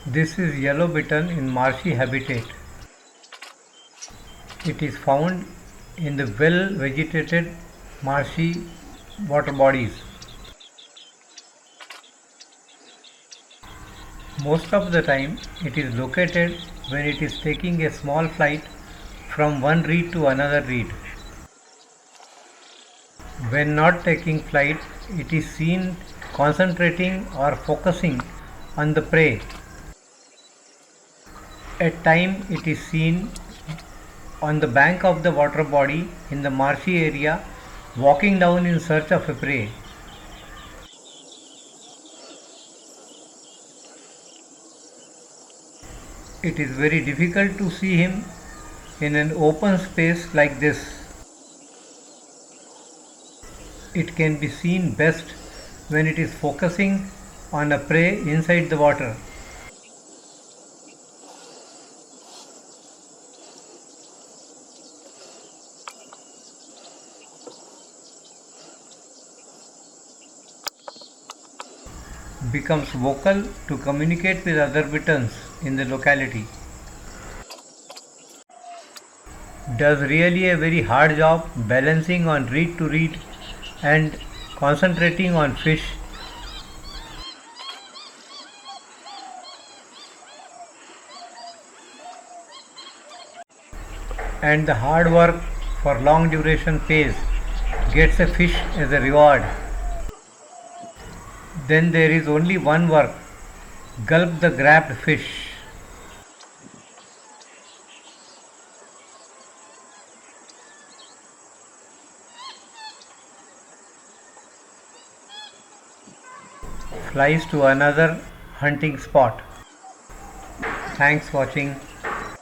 This is yellow bittern in marshy habitat. It is found in the well-vegetated marshy water bodies. Most of the time, it is located when it is taking a small flight from one reed to another reed. When not taking flight, it is seen concentrating or focusing on the prey. At times, it is seen on the bank of the water body in the marshy area, walking down in search of a prey. It is very difficult to see him in an open space like this. It can be seen best when it is focusing on a prey inside the water. Becomes vocal to communicate with other bitterns in the locality. Does really a very hard job balancing on reed to reed and concentrating on fish. And the hard work for long duration pays, gets a fish as a reward. Then there is only one work, gulp the grabbed fish. Flies to another hunting spot. Thanks for watching.